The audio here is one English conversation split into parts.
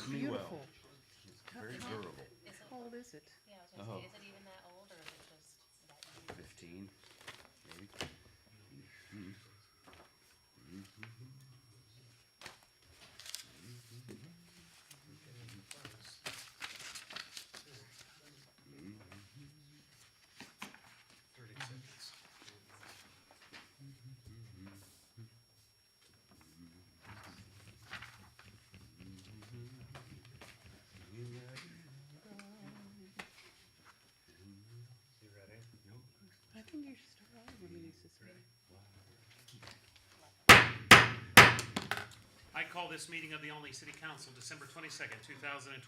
serves me well. beautiful. It's very durable. Is it, How old is it? yeah, I was gonna Oh. say, is it even that old, or is it just that new? 15, maybe. You ready? I think you should start all your meetings this way. I call this meeting of the Olney City Council, December 22nd, 2025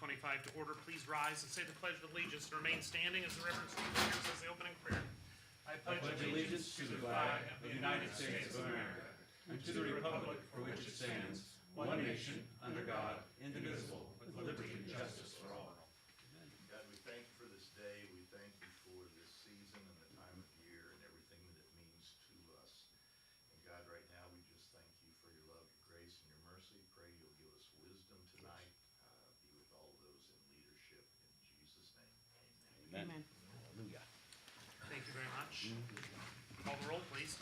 to order. Please rise and say the Pledge of Allegiance and remain standing as the Reverend Stephen says the opening prayer. I pledge allegiance to the flag of the United States of America and to the republic for which it stands, one nation, under God, indivisible, with liberty and justice for all. God, we thank you for this day. We thank you for this season and the time of year and everything that it means to us. And God, right now, we just thank you for your love, your grace, and your mercy. Pray you'll give us wisdom tonight. Be with all of those in leadership. In Jesus' name, amen. Amen. Hallelujah. Thank you very much. Call the roll, please.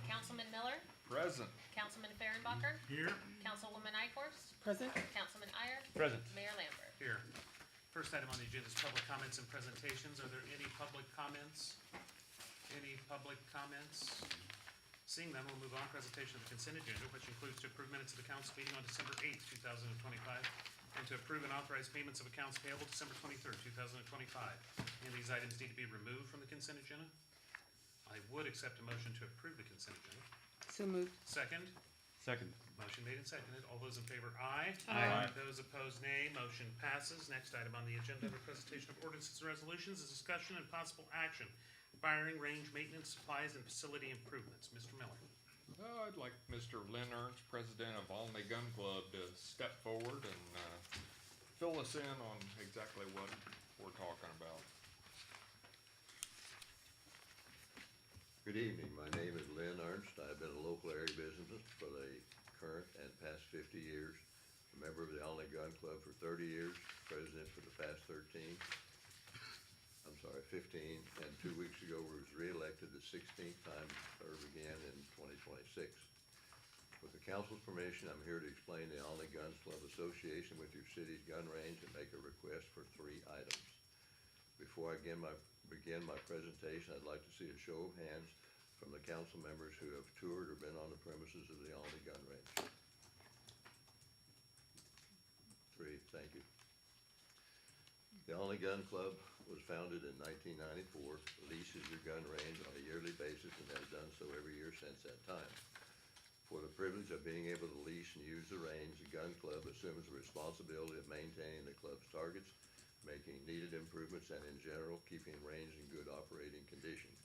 Councilman Miller, Present. Councilman Fehrenbacher, Here. Councilwoman Eichhorst, Present? Councilman Iyer, Present. Mayor Lambert. Here. First item on the agenda is public comments and presentations. Are there any public comments? Any public comments? Seeing none, we'll move on. Presentation of the consent agenda, which includes to approve minutes of the council meeting on December 8th, 2025, and to approve and authorize payments of accounts payable December 23rd, 2025. And these items need to be removed from the consent agenda. I would accept a motion to approve the consent agenda. So moved. Second. Second. Motion made and seconded. All those in favor, aye. Aye. Those opposed, nay. Motion passes. Next item on the agenda, the presentation of ordinances and resolutions, is discussion and possible action. Firing range maintenance, supplies, and facility improvements. Mr. Miller. I'd like Mr. Lynn Ernst, president of Olney Gun Club, to step forward and fill us in on exactly what we're talking about. Good evening. My name is Lynn Ernst. I've been a local area business for the current and past 50 years, a member of the Olney Gun Club for 30 years, president for the past 15, and 2 weeks ago was re-elected the 16th time to serve again in 2026. With the council's permission, I'm here to explain the Olney Gun Club association with your city's gun range and make a request for 3 items. Before I begin my presentation, I'd like to see a show of hands from the council members who have toured or been on the premises of the Olney Gun Range. 3, thank you. The Olney Gun Club was founded in 1994, leases your gun range on a yearly basis and has done so every year since that time. For the privilege of being able to lease and use the range, the gun club assumes the responsibility of maintaining the club's targets, making needed improvements, and in general, keeping range in good operating condition.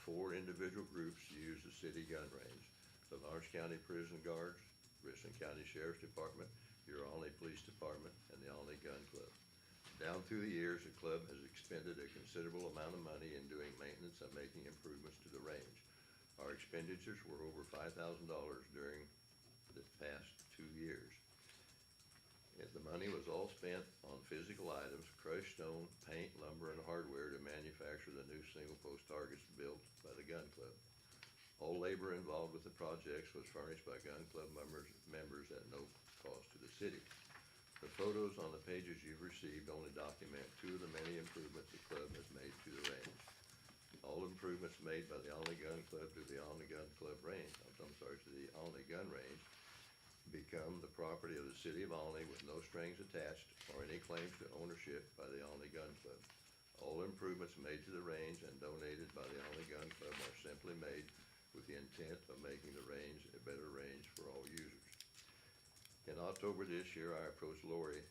4 individual groups use the city gun range: the Lawrence County Prison Guards, Richland County Sheriff's Department, your Olney Police Department, and the Olney Gun Club. Down through the years, the club has expended a considerable amount of money in doing maintenance and making improvements to the range. Our expenditures were over $5,000 during the past 2 years. The money was all spent on physical items, crushed stone, paint, lumber, and hardware to manufacture the new single-post targets built by the gun club. All labor involved with the projects was furnished by gun club members at no cost to the city. The photos on the pages you've received only document 2 of the many improvements the club has made to the range. All improvements made by the Olney Gun Club to the Olney Gun Club range, to the Olney Gun Range, become the property of the city of Olney with no strings attached or any claims to ownership by the Olney Gun Club. All improvements made to the range and donated by the Olney Gun Club are simply made with the intent of making the range a better range for all users. In October this year, I approached Lori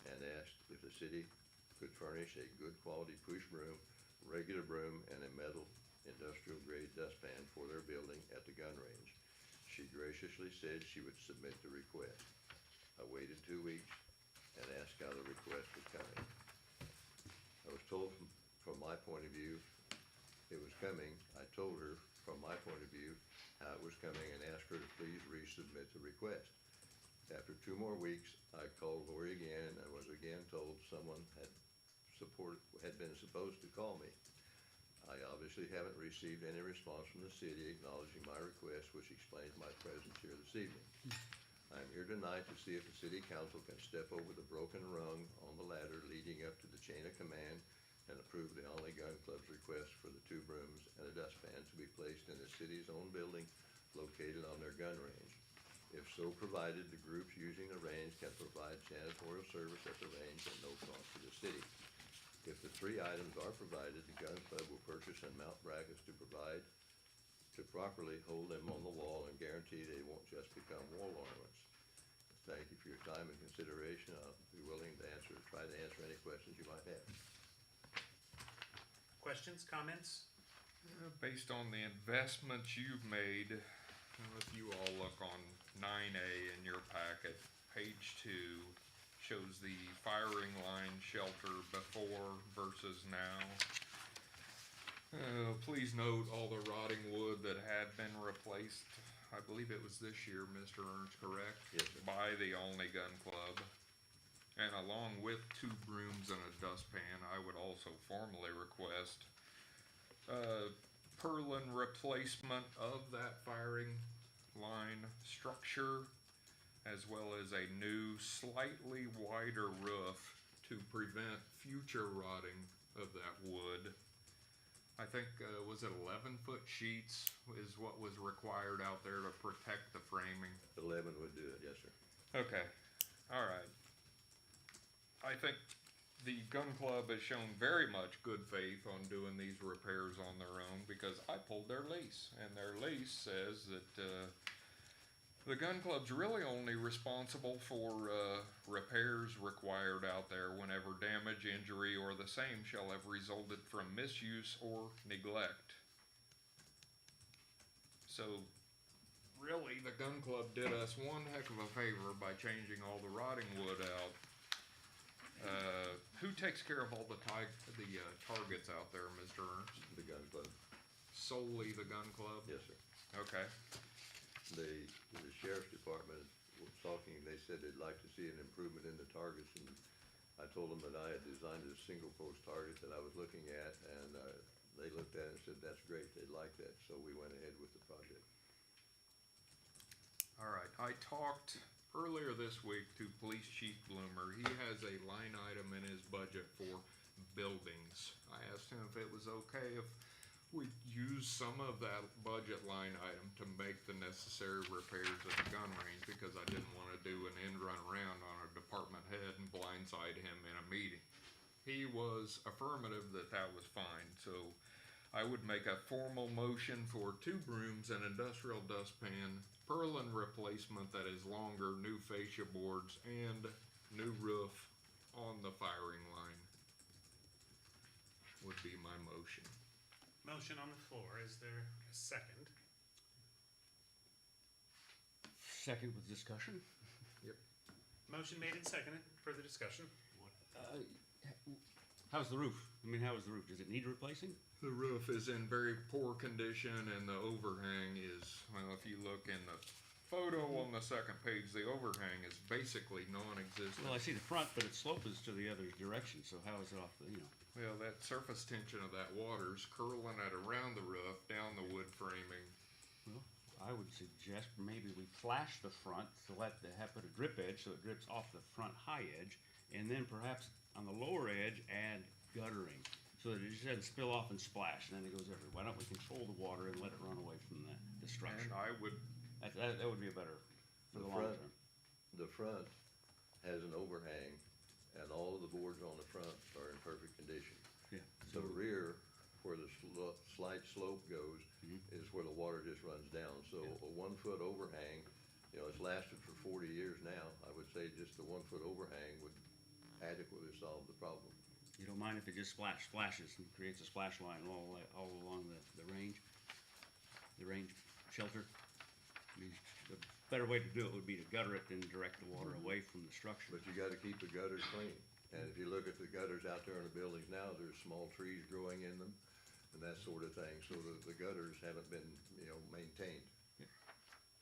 and asked if the city could furnish a good quality push broom, regular broom, and a metal industrial grade dustpan for their building at the gun range. She graciously said she would submit the request. I waited 2 weeks and asked how the request was coming. I was told from my point of view it was coming. I told her from my point of view how it was coming and asked her to please resubmit the request. After 2 more weeks, I called Lori again had been supposed to call me. I obviously haven't received any response from the city acknowledging my request, which explains my presence here this evening. I'm here tonight to see if the city council can step over the broken rung on the ladder leading up to the chain of command and approve the Alney Gun Club's request for the 2 brooms and a dustpan to be placed in the city's own building located on their gun range. If so provided, the groups using the range can provide janitorial service at the range at no cost to the city. If the 3 items are provided, the gun club will purchase and mount brackets to properly hold them on the wall and guarantee they won't just become wall ornaments. Thank you for your time and consideration. I'll be willing to try to answer any questions you might have. Questions, comments? Based on the investments you've made, if you all look on 9A in your packet, page 2 shows the firing line shelter before versus now. Please note all the rotting wood that had been replaced, I believe it was this year, Mr. Ernst, correct? Yes, sir. By the Alney Gun Club. And along with 2 brooms and a dustpan, I would also formally request purlin replacement of that firing line structure, as well as a new, slightly wider roof to prevent future rotting of that wood. I think, was it 11-foot sheets is what was required out there to protect the framing? 11 would do it, yes, sir. Okay, all right. I think the gun club has shown very much good faith on doing these repairs on their own, because I pulled their lease, and their lease says that, the gun club's really only responsible for, repairs required out there whenever damage, injury, or the same shall have resulted from misuse or neglect. So, really, the gun club did us one heck of a favor by changing all the rotting wood out. Who takes care of all the targets out there, Mr. Ernst? The gun club, Solely the gun club? yes, sir. Okay, The sheriff's department was talking, they said they'd like to see an improvement in the targets, and I told them that I had designed a single post target that I was looking at, and, they looked at it and said, that's great, they'd like that, so we went ahead with the project. all right. I talked earlier this week to Police Chief Bloomer. He has a line item in his budget for buildings. I asked him if it was okay if we use some of that budget line item to make the necessary repairs at the gun range, because I didn't want to do an end run around on a department head and blindside him in a meeting. He was affirmative that that was fine, so I would make a formal motion for 2 brooms and industrial dustpan, purlin replacement that is longer, new fascia boards, and new roof on the firing line. Would be my motion. Motion on the floor, is there a second? Second with discussion? Motion made and seconded, further discussion? How's the roof? I mean, how is the roof? Does it need replacing? The roof is in very poor condition, and the overhang is, well, if you look in the photo on the second page, the overhang is basically non-existent. Well, I see the front, but its slope is to the other direction, so how is it off the, Well, that surface tension of that water's curling at around the roof, down the wood framing. well, I would suggest maybe we flash the front to put a drip edge so it drips off the front high edge, and then perhaps on the lower edge add guttering, so that it just doesn't spill off and splash, and then it goes everywhere. Why don't we control the water and let it run away from the structure? And I would, That would be a better, for the The long front- term. The front has an overhang, and all of the boards on the front are in perfect condition. Yeah. The rear, where the slight slope goes, Mhm. is where the water just runs down. So a 1-foot overhang, it's lasted for 40 years now. I would say just the 1-foot overhang would adequately solve the problem. You don't mind if it just splashes and creates a splash line all along the range shelter? I mean, the better way to do it would be to gutter it than direct the water away from the structure. But you gotta keep the gutters clean. And if you look at the gutters out there in the buildings now, there's small trees growing in them and that sort of thing. So the gutters haven't been, maintained. Yeah.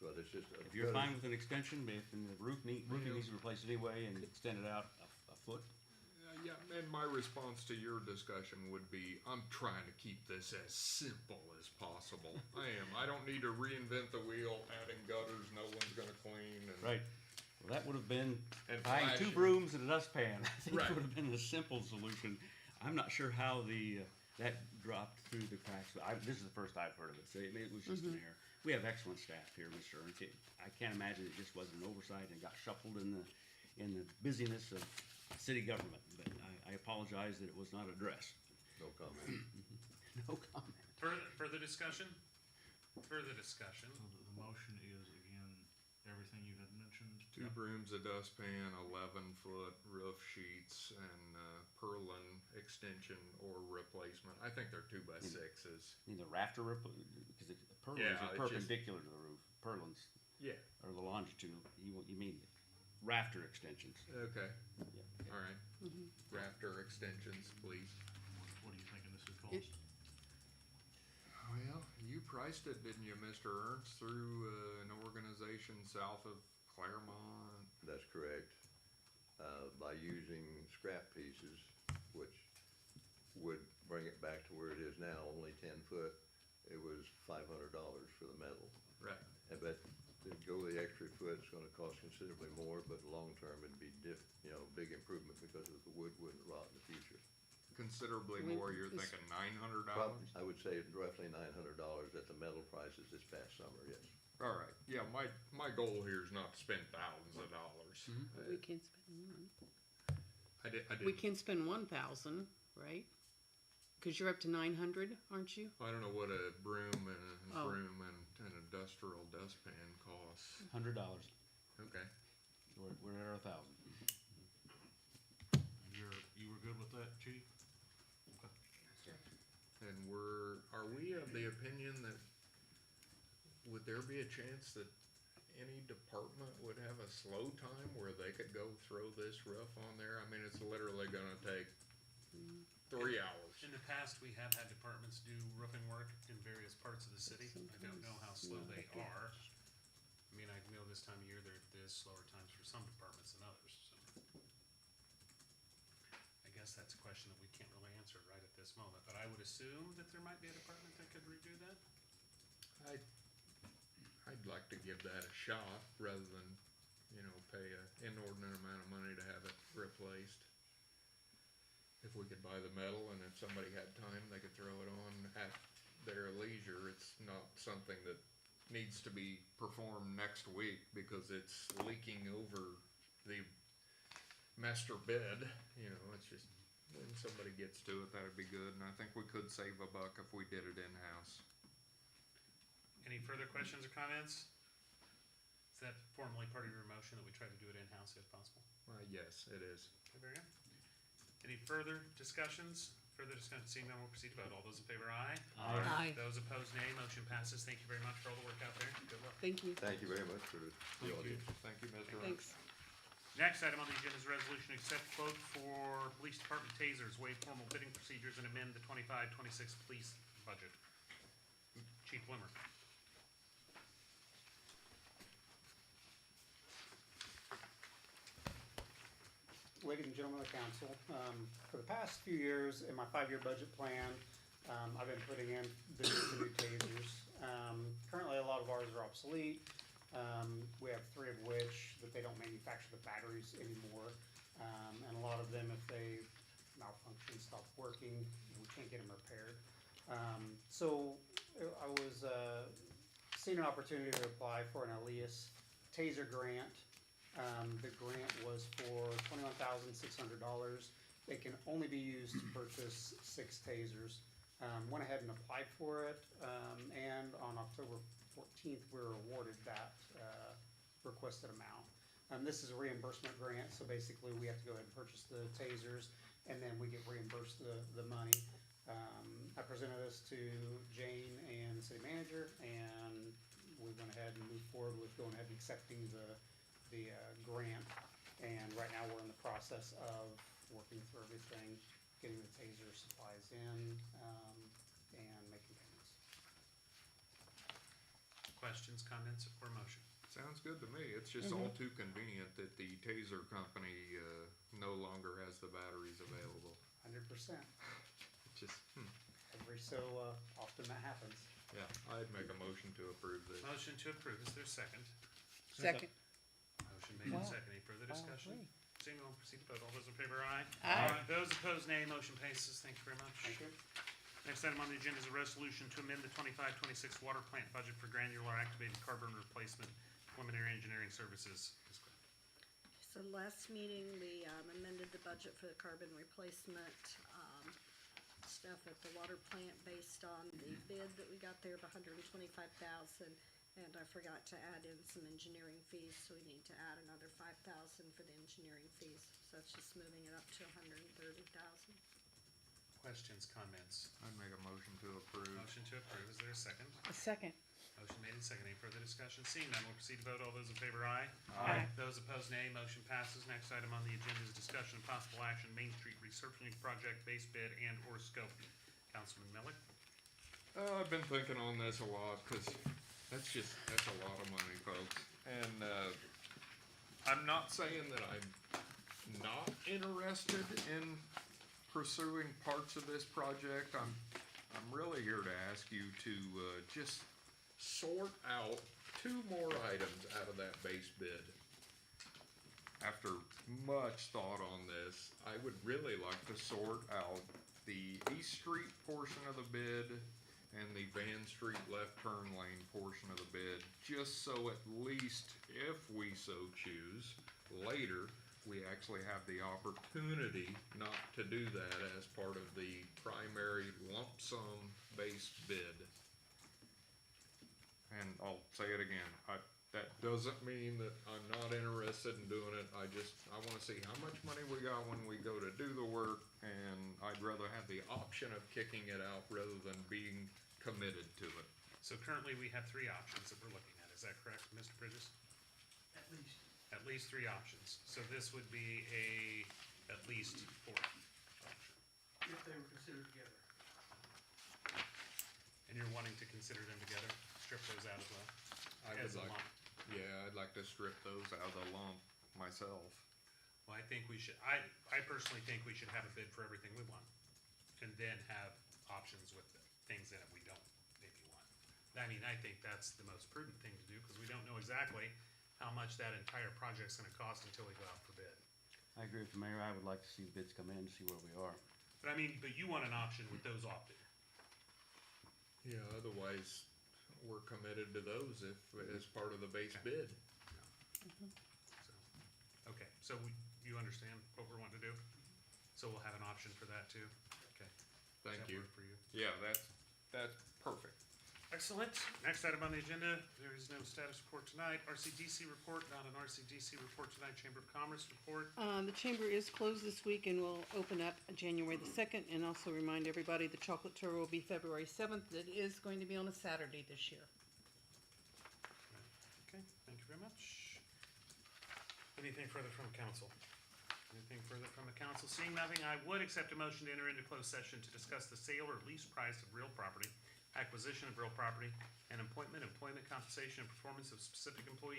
So it's just. If you're fine with an extension, if the roofing needs to be replaced anyway and extend it out a foot, Yeah, and my response to your discussion would be, I'm trying to keep this as simple as possible. I am. I don't need to reinvent the wheel, adding gutters no one's gonna clean and. Right. Well, that would have been And buying two flashing. brooms and a dustpan. I think Right. would have been the simple solution. I'm not sure how that dropped through the cracks. This is the first I've heard of it, so it was just an error. We have excellent staff here, Mr. Ernst. I can't imagine it just wasn't an oversight and got shuffled in the busyness of city government. But I apologize that it was not addressed. No comment. No comment. Further discussion? Further discussion. So the motion is, again, everything you had mentioned. Two brooms, a dustpan, 11-foot roof sheets, and purlin extension or replacement. I think they're 2x6s. In the rafter, because purlins Yeah, are it just- perpendicular to the roof. Purlins Yeah. are the longitudinal. You mean rafter extensions? Okay. Yeah. All right. Rafter extensions, please. What are you thinking this would It- cost? Well, you priced it, didn't you, Mr. Ernst, through an organization south of Claremont? That's correct. By using scrap pieces, which would bring it back to where it is now, only 10 foot, it was $500 for the metal. Right. But to go the extra foot, it's gonna cost considerably more, but long term, it'd be big improvement because of the wood wouldn't rot in the future. Considerably Wait, more, you're is- thinking $900? I would say roughly $900 at the metal prices this past summer, yes. All right, yeah, my goal here is not to spend thousands of dollars. We can spend one. I did, We can spend 1,000, right? Cause you're up to 900, aren't you? I don't know what a broom and Oh. an industrial dustpan costs. $100. Okay. We're at 1,000. You were good with that, chief? And are we of the opinion that, would there be a chance that any department would have a slow time where they could go throw this roof on there? I mean, it's literally gonna take 3 hours. In the past, we have had departments do roofing work in various parts of the city. I don't know how slow they are. I mean, I know this time of year, there's slower times for some departments than others, so. I guess that's a question that we can't really answer right at this moment, but I would assume that there might be a department that could redo that. I'd like to give that a shot rather than, pay an inordinate amount of money to have it replaced. If we could buy the metal and if somebody had time, they could throw it on at their leisure. It's not something that needs to be performed next week because it's leaking over the master bed. It's just, when somebody gets to it, that'd be good. And I think we could save a buck if we did it in-house. Any further questions or comments? Is that formally part of your motion that we try to do it in-house if possible? Yes, it is. Okay, very good. Any further discussions? Further discussion, seeing none, we'll proceed to vote. All those in favor, aye. Aye. Those opposed, nay. Motion passes. Thank you very much for all the work out there. Good luck. Thank you. Thank you very much for the audience. Thank you, Mr. Ernst. Thanks. Next item on the agenda is resolution to accept quote for police department tasers, waive formal bidding procedures, and amend the 25-26 police budget. Chief Blimmer. Ladies and gentlemen of the council, for the past few years in my 5-year budget plan, I've been putting in the new tasers. Currently, a lot of ours are obsolete. We have 3 of which that they don't manufacture the batteries anymore. And a lot of them, if they malfunction, stop working, we can't get them repaired. So I was seeing an opportunity to apply for an Elias taser grant. The grant was for $21,600. It can only be used to purchase 6 tasers. Went ahead and applied for it, and on October 14th, we were awarded that requested amount. This is a reimbursement grant, so basically we have to go ahead and purchase the tasers, and then we get reimbursed the money. I presented this to Jane and the city manager, and we went ahead and moved forward with going ahead and accepting the grant. And right now, we're in the process of working through everything, getting the taser supplies in, and making payments. Questions, comments, or motion? Sounds good to me. It's just all too convenient that the taser company no longer has the batteries Just, Every so often that happens. yeah, I'd make a motion to approve this. Motion to approve, is there a second? Second. Motion made and Wow. seconded, any further discussion? Seeing none, we'll proceed to vote, all those in favor, aye? Aye. Those opposed, nay, motion passes, thank you very much. Thank you. Next item on the agenda is a resolution to amend the 25-26 water plant budget for granular activated carbon replacement preliminary engineering services. Ms. Clark. So last meeting, we amended the budget for the carbon replacement stuff at the water plant based on the bid that we got there of $125,000. And I forgot to add in some engineering fees, so we need to add another $5,000 for the engineering fees. So that's just moving it up to $130,000. Questions, comments? I'd make a motion to approve. Motion to approve, is there a second? A second. Motion made and seconded, any further discussion? Seeing none, we'll proceed to vote, all those in favor, aye? Aye. Those opposed, nay, motion passes. Next item on the agenda is discussion and possible action, Main Street resurfacing project, base bid and/or scope. Councilman Miller? I've been thinking on this a lot, cause that's a lot of money, folks. And, I'm not saying that I'm not interested in pursuing parts of this project. I'm really here to ask you to, just sort out 2 more items out of that base bid. After much thought on this, I would really like to sort out the East Street portion of the bid and the Van Street left turn lane portion of the bid, just so at least, if we so choose, later, we actually have the opportunity not to do that as part of the primary lump sum base bid. And I'll say it again, that doesn't mean that I'm not interested in doing it, I wanna see how much money we got when we go to do the work, and I'd rather have the option of kicking it out rather than being committed to it. So currently, we have 3 options that we're looking at, is that correct, Mr. Bridges? At least. At least 3 options, so this would be at least 4th option. If they were considered together. And you're wanting to consider them together, strip those out as well? I As would a like, lump. yeah, I'd like to strip those out of the lump myself. Well, I think we should, I personally think we should have a bid for everything we want, and then have options with the things in it we don't maybe want. I mean, I think that's the most prudent thing to do, because we don't know exactly how much that entire project's gonna cost until we go out for bid. I agree with the mayor, I would like to see the bids come in, see where we are. But I mean, but you want an option with those opted. Yeah, otherwise, we're committed to those if, as part of the base bid. So, okay, so you understand what we're wanting to do? So we'll have an option for that too? Okay. Does Thank that you. work for you? Yeah, that's perfect. Excellent. Next item on the agenda, there is no status report tonight. RCDC report, not an RCDC report tonight. Chamber of Commerce report. The chamber is closed this week and will open up January the 2nd, and also remind everybody the chocolate tour will be February 7th. It is going to be on a Saturday this year. Okay, thank you very much. Anything further from council? Anything further from the council? Seeing nothing, I would accept a motion to enter into closed session to discuss the sale or lease price of real property, acquisition of real property, and employment compensation, and performance of specific employees.